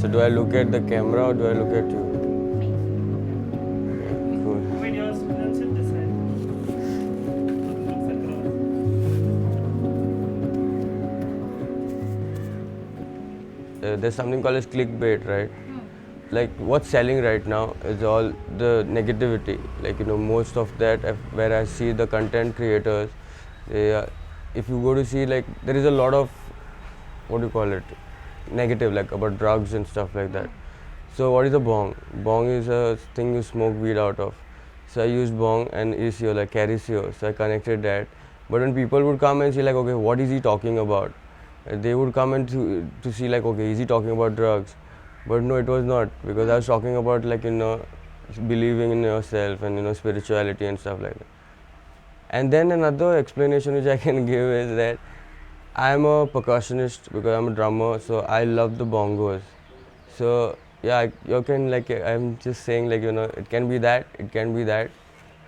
So do I look at the camera or do I look at you? Cool. When your students should decide who looks across. There's something called as clickbait, right? Like what's selling right now is all the negativity. Like most of that where I see the content creators, if you go to see like there is a lot of what do you call it, negative like about drugs and stuff like that. So what is a bong? Bong is a thing you smoke weed out of. So I used bong and Carisio, like Carisio. So I connected that. But when people would come and see like, okay, what is he talking about? They would come and to see like, okay, is he talking about drugs? But no, it was not, because I was talking about like believing in yourself and spirituality and stuff like that. And then another explanation which I can give is that I'm a percussionist because I'm a drummer, so I love the bongos. So yeah, you can like I'm just saying like it can be that, it can be that,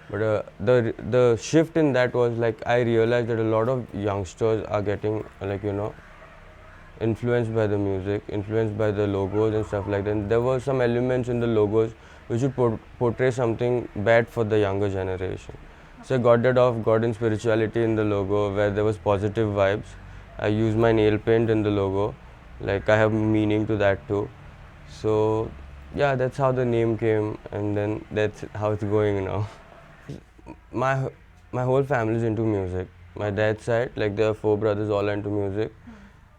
but the shift in that was like I realized that a lot of youngsters are getting like influenced by the music, influenced by the logos and stuff like that. And there were some elements in the logos which would portray something bad for the younger generation. So I got that off, got in spirituality in the logo where there was positive vibes. I used my nail paint in the logo, like I have meaning to that too. So yeah, that's how the name came, and then that's how it's going now. My my whole family is into music. My dad's side, like there are four brothers, all into music.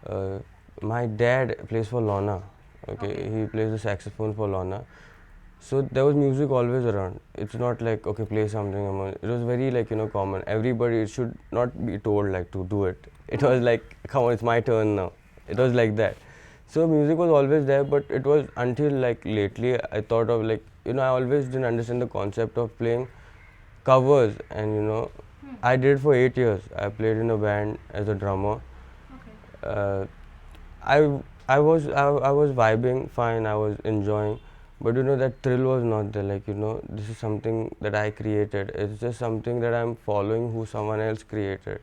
Uh, my dad plays for Lorna. Okay, he plays the saxophone for Lorna. So there was music always around. It's not like okay, play something. It was very like common. Everybody, it should not be told like to do it. It was like, come on, it's my turn now. It was like that. So music was always there, but it was until like lately I thought of like I always didn't understand the concept of playing covers, and I did for 8 years. I played in a band as a drummer. Uh, I I was vibing fine. I was enjoying, but that thrill was not there. Like this is something that I created. It's just something that I'm following who someone else created.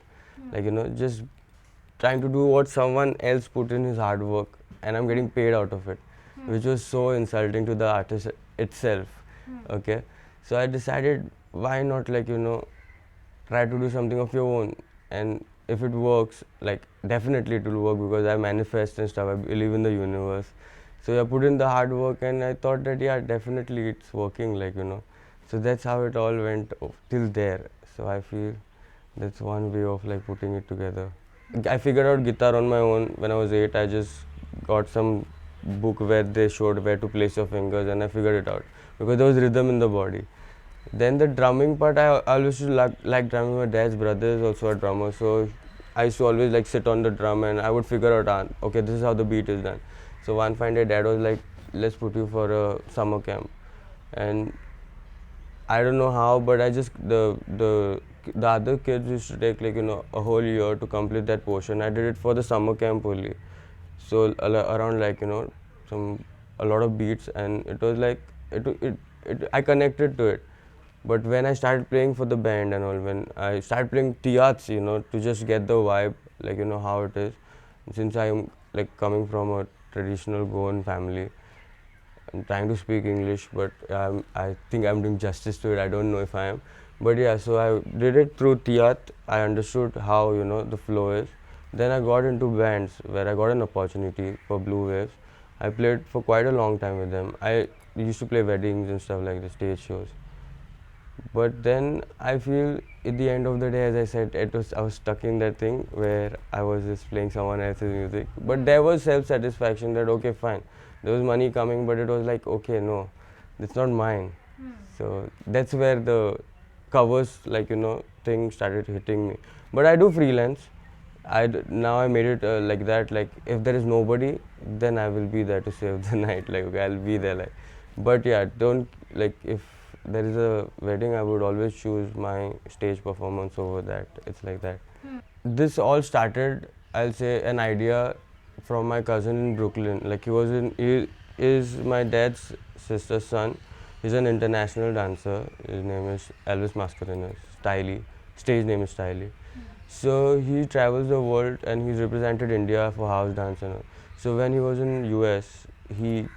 Like just trying to do what someone else put in his hard work, and I'm getting paid out of it, which was so insulting to the artist itself. Okay, so I decided why not like try to do something of your own, and if it works, like definitely it will work because I manifest and stuff. I believe in the universe. So I put in the hard work, and I thought that yeah, definitely it's working. Like so that's how it all went till there. So I feel that's one way of like putting it together. I figured out guitar on my own when I was 8. I just got some book where they showed where to place your fingers, and I figured it out because there was rhythm in the body. Then the drumming part, I always used to like drumming. My dad's brother is also a drummer, so I used to always like sit on the drum and I would figure out, okay, this is how the beat is done. So one fine day, dad was like, let's put you for a summer camp, and I don't know how, but I just the other kids used to take like a whole year to complete that portion. I did it for the summer camp only, so around like some a lot of beats, and it was like I connected to it. But when I started playing for the band and all, when I started playing tiats, to just get the vibe, like how it is, since I'm like coming from a traditional Goan family, I'm trying to speak English, but I think I'm doing justice to it. I don't know if I am, but yeah. So I did it through Tiat. I understood how the flow is. Then I got into bands where I got an opportunity for Blue Waves. I played for quite a long time with them. I used to play weddings and stuff like the stage shows. But then I feel at the end of the day, as I said, I was stuck in that thing where I was just playing someone else's music. But there was self-satisfaction that okay, fine, there was money coming, but it was like okay, no, it's not mine. So that's where the covers like thing started hitting me. But I do freelance. Now I made it like that. Like if there is nobody, then I will be there to save the night. Like okay, I'll be there. Like, but yeah, don't like if there is a wedding, I would always choose my stage performance over that. It's like that. This all started, I'll say, an idea from my cousin in Brooklyn. Like he is my dad's sister's son. He's an international dancer. His name is Elvis Mascarenas. Styly. Stage name is Styly. So he travels the world and he's represented India for house dance and all. So when he was in US, he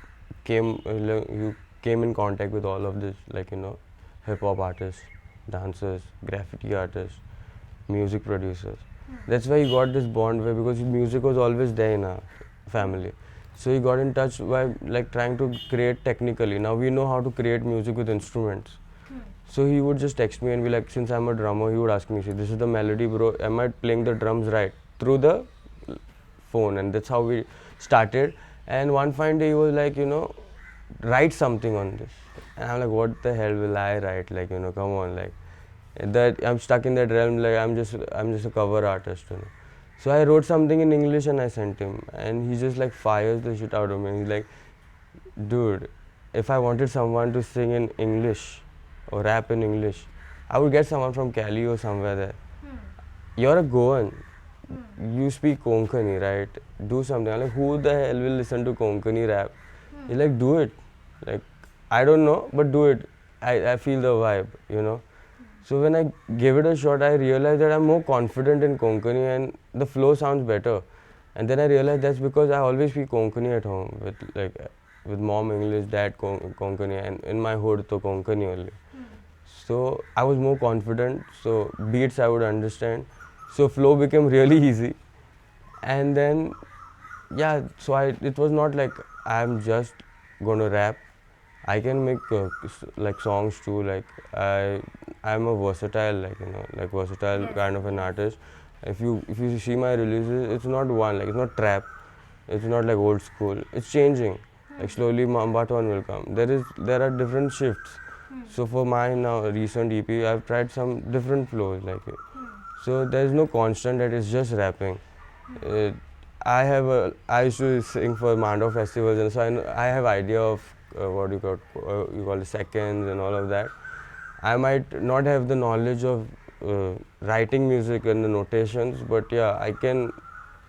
he came in contact with all of this, like, hip hop artists, dancers, graffiti artists, music producers. That's why he got this bond where, because music was always there in our family. So he got in touch by like trying to create technically. Now we know how to create music with instruments. So he would just text me and be like, since I'm a drummer, he would ask me, see, this is the melody, bro. Am I playing the drums right? Through the phone. And that's how we started. And one fine day he was like, write something on this. And I'm like, what the hell will I write? Like, come on, like that I'm stuck in that realm, like I'm just a cover artist. So I wrote something in English and I sent him, and he just like fires the shit out of me. He's like, dude, if I wanted someone to sing in English or rap in English, I would get someone from Cali or somewhere there. You're a Goan. You speak Konkani, right? Do something. I'm like, who the hell will listen to Konkani rap? He's like, do it. Like, I don't know, but do it. I feel the vibe. So when I gave it a shot, I realized that I'm more confident in Konkani and the flow sounds better. And then I realized that's because I always speak Konkani at home with mom English, dad Konkani, and in my hood to Konkani only. So I was more confident. So beats I would understand. So flow became really easy. And then yeah, so it was not like I'm just gonna rap. I can make like songs too. Like I'm a versatile, like versatile kind of an artist. If you see my releases, it's not one, like it's not trap, it's not like old school. It's changing. Like slowly, Mambaton will come. There are different shifts. So for my now recent EP, I've tried some different flows like it. So there is no constant that is just rapping. Uh, I used to sing for Mando festivals, and so I have idea of what you call it, seconds and all of that. I might not have the knowledge of writing music and the notations, but yeah, I can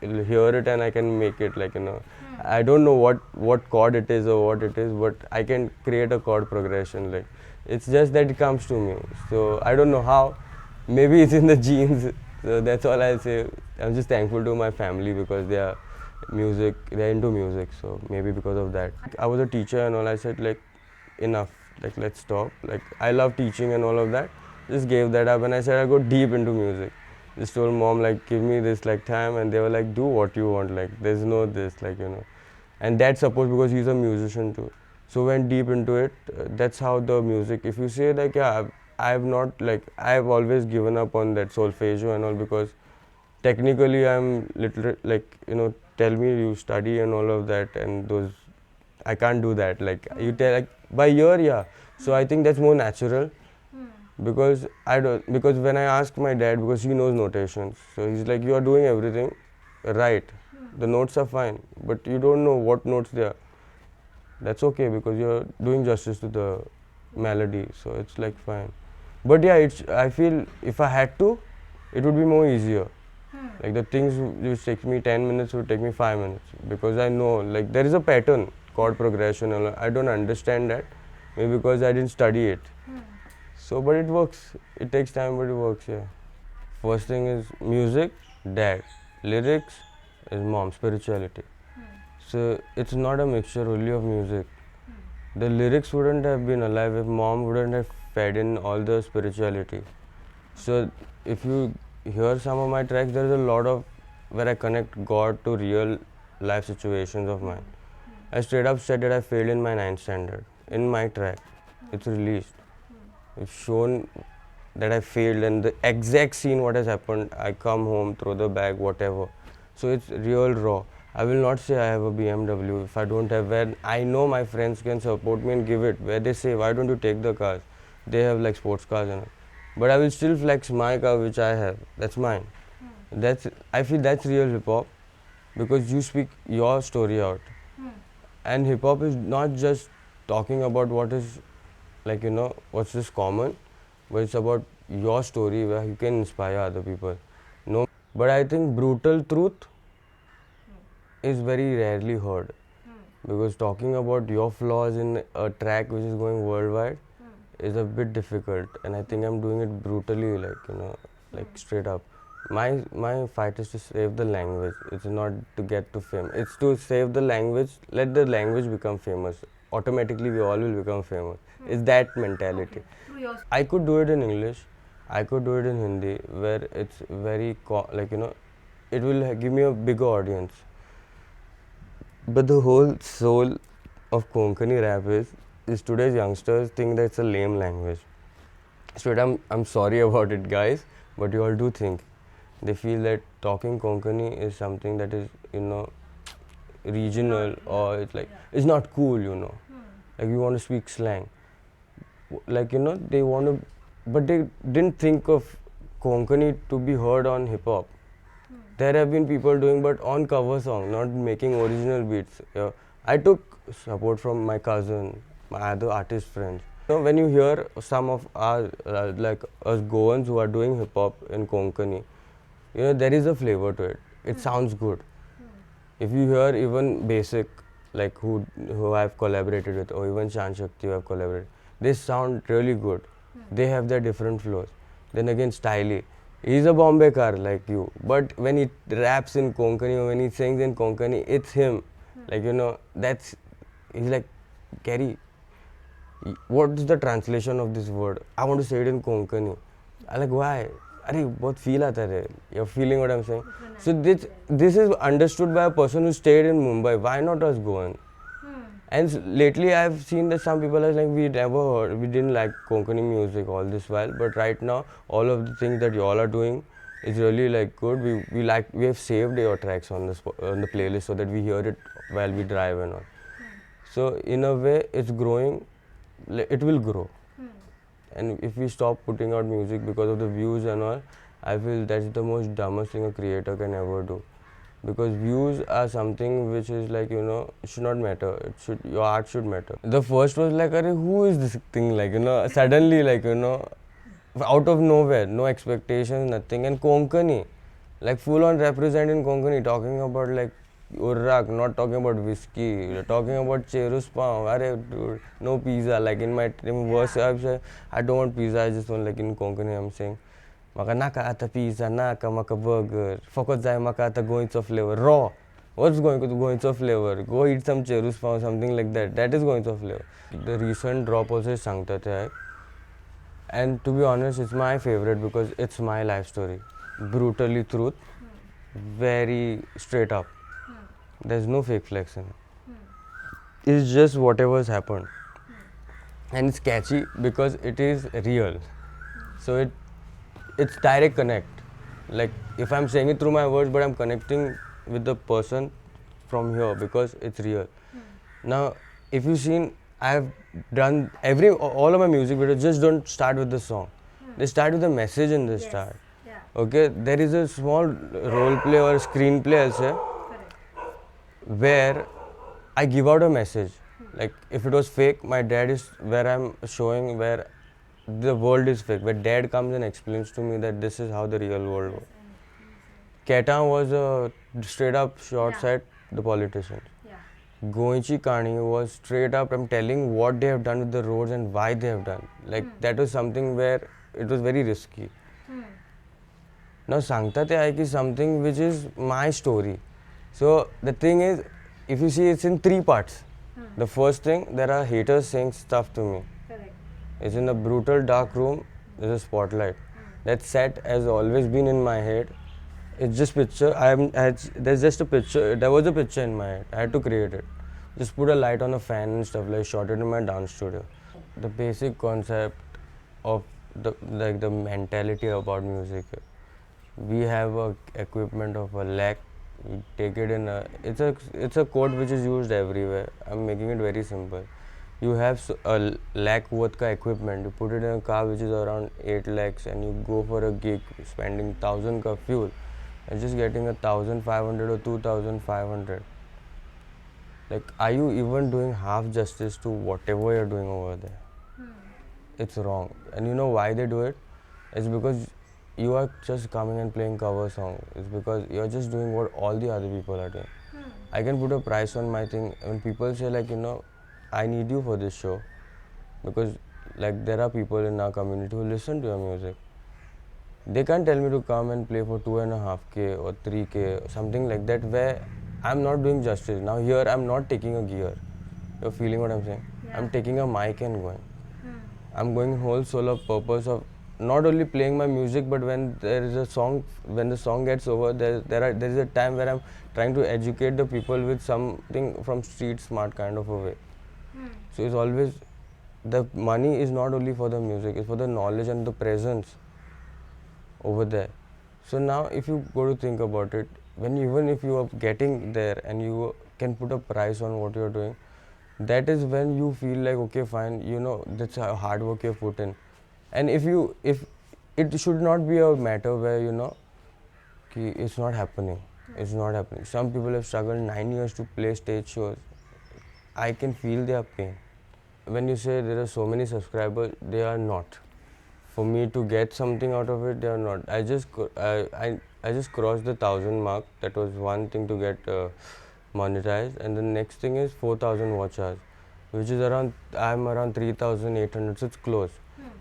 hear it and I can make it I don't know what chord it is or what it is, but I can create a chord progression. Like it's just that it comes to me. So I don't know how. Maybe it's in the genes. So that's all I'll say. I'm just thankful to my family because they're into music. So maybe because of that. I was a teacher and all. I said like, enough. Like let's stop. Like I love teaching and all of that. Just gave that up and I said I go deep into music. Just told mom like give me this like time, and they were like do what you want. Like there's no this and dad supports because he's a musician too. So went deep into it. That's how the music. If you say like yeah, I've not like I've always given up on that solfeggio and all because technically I'm little like tell me you study and all of that, and those I can't do that. Like you tell like by ear, yeah. So I think that's more natural because because when I asked my dad, because he knows notations, so he's like you are doing everything right. The notes are fine, but you don't know what notes they are. That's okay because you're doing justice to the melody, so it's like fine. But yeah, I feel if I had to, it would be more easier. Like the things which take me 10 minutes would take me 5 minutes because I know like there is a pattern, chord progression, and I don't understand that maybe because I didn't study it. So, but it works. It takes time, but it works. Yeah. First thing is music, dad. Lyrics is mom. Spirituality. So it's not a mixture only of music. The lyrics wouldn't have been alive if mom wouldn't have fed in all the spirituality. So if you hear some of my tracks, there is a lot of where I connect God to real life situations of mine. I straight up said that I failed in my 9th standard. In my track, it's released. It's shown that I failed and the exact scene what has happened. I come home, throw the bag, whatever. So it's real raw. I will not say I have a BMW if I don't have where I know my friends can support me and give it. Where they say, why don't you take the cars? They have like sports cars and all. But I will still flex my car which I have. That's mine. I feel that's real hip hop because you speak your story out. And hip hop is not just talking about what is like what's this common, but it's about your story where you can inspire other people. No, but I think brutal truth is very rarely heard because talking about your flaws in a track which is going worldwide is a bit difficult, and I think I'm doing it brutally, like like straight up. my fight is to save the language. It's not to get to fame. It's to save the language. Let the language become famous. Automatically, we all will become famous. It's that mentality. Through your I could do it in English. I could do it in Hindi, where it's very like it will give me a bigger audience. But the whole soul of Konkani rap is today's youngsters think that it's a lame language. So I'm sorry about it, guys, but you all do think. They feel that talking Konkani is something that is regional, or it's like it's not cool, Like you want to speak slang, like they want to, but they didn't think of Konkani to be heard on hip hop. There have been people doing, but on cover song, not making original beats. I took support from my cousin, my other artist friends. When you hear some of our like us Goans who are doing hip hop in Konkani, there is a flavor to it. It sounds good. If you hear even Basic, like who I've collaborated with, or even Shan Shakti who I've collaborated, they sound really good. They have their different flows. Then again, Styly. He's a Bombay car like you, but when he raps in Konkani or when he sings in Konkani, it's him. Like he's like, Kerry, what is the translation of this word? I want to say it in Konkani. I'm like, why? Arey, बहुत feel आता है. You're feeling what I'm saying? So this is understood by a person who stayed in Mumbai. Why not us Goan? And lately I've seen that some people are like, we didn't like Konkani music all this while, but right now all of the things that you all are doing is really like good. We have saved your tracks on the playlist so that we hear it while we drive and all. So in a way it's growing. It will grow. And if we stop putting out music because of the views and all, I feel that's the most dumbest thing a creator can ever do. Because views are something which is like, it should not matter. Your art should matter. The first was like, who is this thing? Like, suddenly, like, out of nowhere, no expectations, nothing. And Konkani, like full on representing Konkani, talking about like Urrak, not talking about whiskey, talking about Cherus Pav. Dude, no pizza. Like in my verse, I say, I don't want pizza, I just want, like in Konkani, I'm saying, Maka naka ata pizza, naka maka burger, fokot zai maka ata goincha flavor, raw. What's going to goincha flavor? Go eat some Cherus Pav, something like that. That is goincha flavor. The recent drop also is Sangtate. And to be honest, it's my favorite because it's my life story. Brutally truth, very straight up. There's no fake flex in it. It's just whatever's happened. And it's catchy because it is real. So it's direct connect. Like if I'm saying it through my words, but I'm connecting with the person from here because it's real. Now, if you've seen, I've done all of my music videos just don't start with the song. They start with a message in the start. Yeah. Okay, there is a small role play or screenplay also where I give out a message. Like if it was fake, my dad is where I'm showing where the world is fake. Where dad comes and explains to me that this is how the real world works. Ketan was a straight up short side, the politicians. Goinchi Kani was straight up, I'm telling what they have done with the roads and why they have done. Like that was something where it was very risky. Now Sangtate Aiki is something which is my story. So the thing is, if you see, it's in 3 parts. The first thing, there are haters saying stuff to me. Correct. It's in a brutal dark room, there's a spotlight. That set has always been in my head. It's just picture, there's just a picture, there was a picture in my head. I had to create it. Just put a light on a fan and stuff, like shot it in my dance studio. The basic concept of the mentality about music. We have a equipment of a lakh. We take it in it's a quote which is used everywhere. I'm making it very simple. You have a lakh worth ka equipment, you put it in a car which is around 8 lakhs and you go for a gig spending 1000 ka fuel and just getting 1500 or 2500. Like, are you even doing half justice to whatever you're doing over there? It's wrong. And you know why they do it? It's because you are just coming and playing cover songs. It's because you're just doing what all the other people are doing. I can put a price on my thing. When people say like, I need you for this show, because like there are people in our community who listen to your music. They can't tell me to come and play for 2.5K or 3K or something like that where I'm not doing justice. Now here I'm not taking a gear. You're feeling what I'm saying? Yeah. I'm taking a mic and going. I'm going whole solo purpose of not only playing my music, but when there is a song, when the song gets over, there is a time where I'm trying to educate the people with something from street smart kind of a way. So it's always, the money is not only for the music, it's for the knowledge and the presence over there. So now if you go to think about it, even if you are getting there and you can put a price on what you're doing, that is when you feel like, okay, fine, that's a hard work you've put in. And if it should not be a matter where it's not happening. It's not happening. Some people have struggled 9 years to play stage shows. I can feel their pain. When you say there are so many subscribers, they are not. For me to get something out of it, they are not. I just crossed the 1,000 mark. That was one thing to get monetized, and the next thing is 4,000 watch hours, which is I'm around 3,800. So it's close.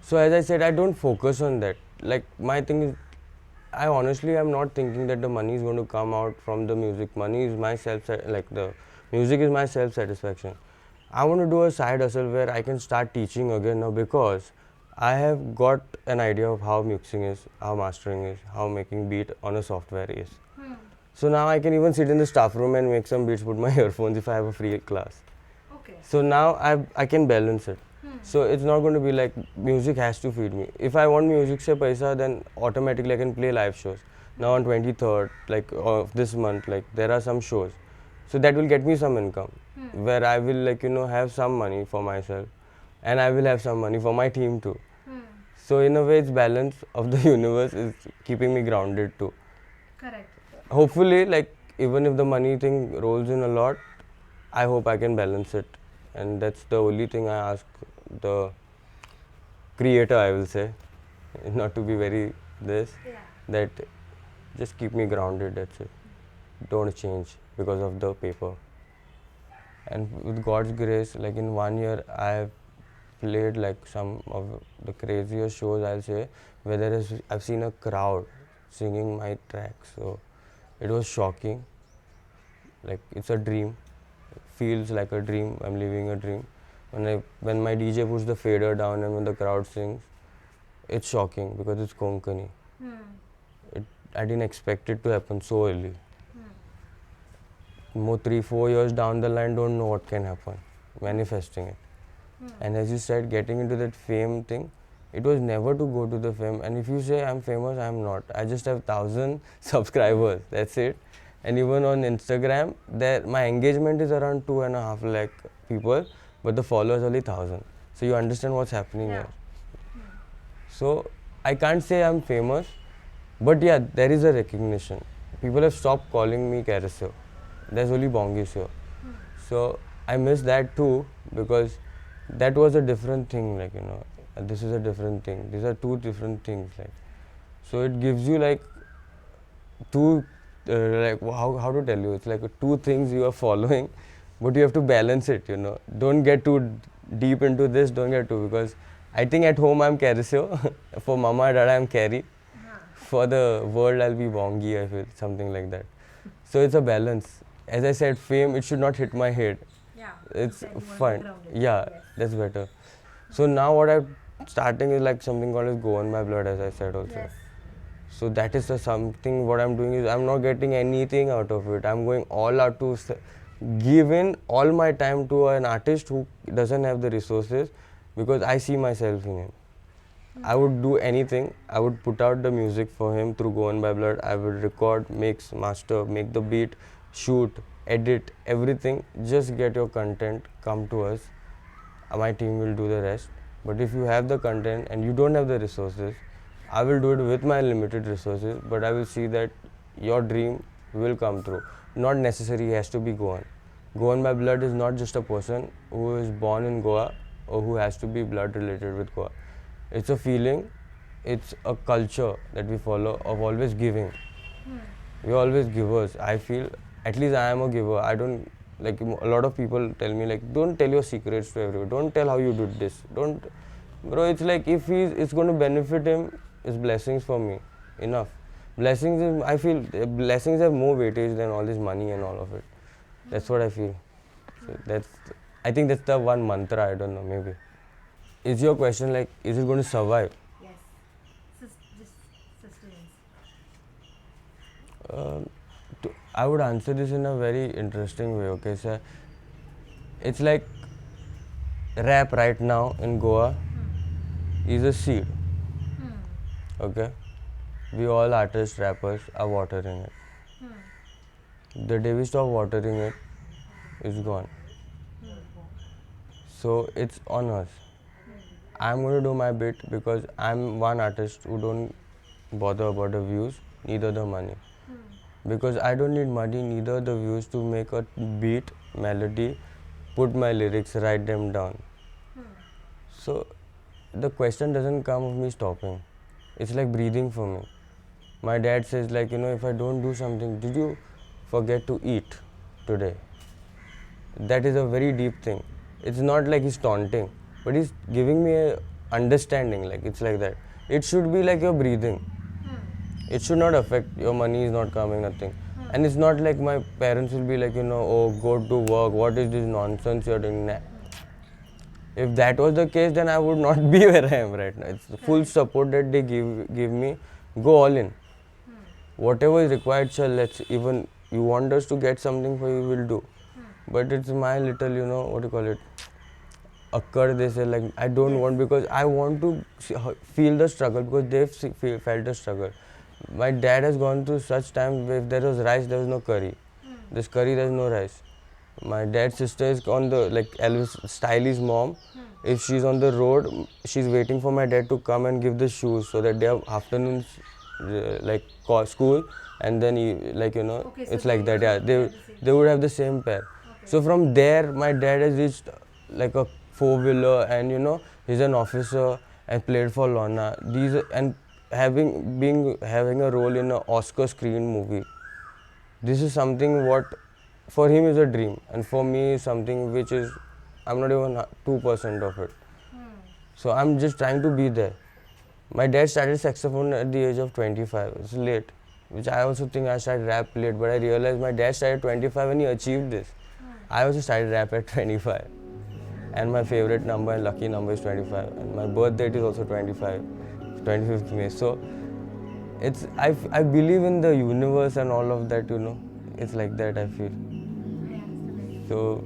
So as I said, I don't focus on that. Like my thing is, I honestly am not thinking that the money is going to come out from the music. Money is my the music is my self-satisfaction. I want to do a side hustle where I can start teaching again now, because I have got an idea of how mixing is, how mastering is, how making beat on a software is. So now I can even sit in the staff room and make some beats, put my earphones if I have a free class. Okay. So now I can balance it. So it's not going to be like music has to feed me. If I want music se paisa, then automatically I can play live shows. Now on 23rd of this month, there are some shows. So that will get me some income where I will have some money for myself, and I will have some money for my team too. So in a way, it's balance of the universe is keeping me grounded too. Correct. Hopefully, even if the money thing rolls in a lot, I hope I can balance it, and that's the only thing I ask the creator, I will say, not to be very that just keep me grounded, that's it. Don't change because of the paper. And with God's grace, in 1 year, I have played some of the craziest shows, I'll say, where I've seen a crowd singing my tracks. So it was shocking. It's a dream. It feels like a dream. I'm living a dream. When my DJ puts the fader down and when the crowd sings, it's shocking because it's Konkani. I didn't expect it to happen so early. More 3-4 years down the line, don't know what can happen. Manifesting it. And as you said, getting into that fame thing, it was never to go to the fame. And if you say I'm famous, I'm not. I just have 1,000 subscribers. That's it. And even on Instagram, my engagement is around 2.5 lakh people, but the followers only 1,000. So you understand what's happening here. So I can't say I'm famous, but yeah, there is a recognition. People have stopped calling me Carisio. There's only Bongisio. So I miss that too, because that was a different thing, this is a different thing. These are two different things, So it gives you two, how to tell you, it's two things you are following, but you have to balance it, Don't get too deep into this, don't get too, because I think at home I'm Carisio, for Mama and Dada I'm Cari, for the world I'll be Bongi, I feel, something like that. So it's a balance. As I said, fame, it should not hit my head. Yeah. It's fine. Yeah, that's better. So now what I'm starting is something called as Go On My Blood, as I said also. Yes. So that is something, what I'm doing is I'm not getting anything out of it. I'm going all out to give in all my time to an artist who doesn't have the resources, because I see myself in him. I would do anything. I would put out the music for him through Go On By Blood. I would record, mix, master, make the beat, shoot, edit, everything. Just get your content, come to us. My team will do the rest. But if you have the content and you don't have the resources, I will do it with my limited resources, but I will see that your dream will come through. Not necessarily has to be Goan. Go On By Blood is not just a person who is born in Goa or who has to be blood related with Goa. It's a feeling, it's a culture that we follow of always giving. We're always givers. I feel, at least I am a giver. I don't, a lot of people tell me, don't tell your secrets to everyone. Don't tell how you did this. Don't, bro, it's if it's going to benefit him, it's blessings for me. enough. Blessings, I feel blessings have more weightage than all this money and all of it. That's what I feel. So I think that's the one mantra. I don't know. Maybe. Is your question like, is it going to survive? Yes. Just sustenance. I would answer this in a very interesting way. Okay, sir. It's like rap right now in Goa is a seed. Okay, we all artists, rappers are watering it. The day we stop watering it, it's gone. So it's on us. I'm going to do my bit because I'm one artist who don't bother about the views, neither the money. Because I don't need money, neither the views to make a beat, melody, put my lyrics, write them down. So the question doesn't come of me stopping. It's like breathing for me. My dad says like, if I don't do something, did you forget to eat today? That is a very deep thing. It's not like he's taunting, but he's giving me a understanding, like it's like that. It should be like your breathing. It should not affect your money is not coming, nothing. And it's not like my parents will be like, oh, go to work, what is this nonsense you're doing? Nah. If that was the case, then I would not be where I am right now. It's the full support that they give me. Go all in. Whatever is required, sir, let's even you want us to get something for you, we'll do. But it's my little, what do you call it? Occur, they say, like, I don't want because I want to feel the struggle because they've felt the struggle. My dad has gone through such time where if there was rice, there was no curry. There's curry, there's no rice. My dad's sister is on the, like Elvis Stylie's mom. If she's on the road, she's waiting for my dad to come and give the shoes so that they have afternoons like school and then Okay, so it's like they that. Yeah, would have the same they would have the same pair. Okay. So from there, my dad has reached like a four-wheeler and he's an officer and played for Lorna. And having a role in an Oscar screen movie. This is something what for him is a dream and for me is something which is I'm not even 2% of it. So I'm just trying to be there. My dad started saxophone at the age of 25. It's late, which I also think I started rap late, but I realized my dad started 25 and he achieved this. I also started rap at 25. And my favorite number and lucky number is 25. And my birth date is also 25, 25th May. So I believe in the universe and all of that, It's like that I feel. I understand. So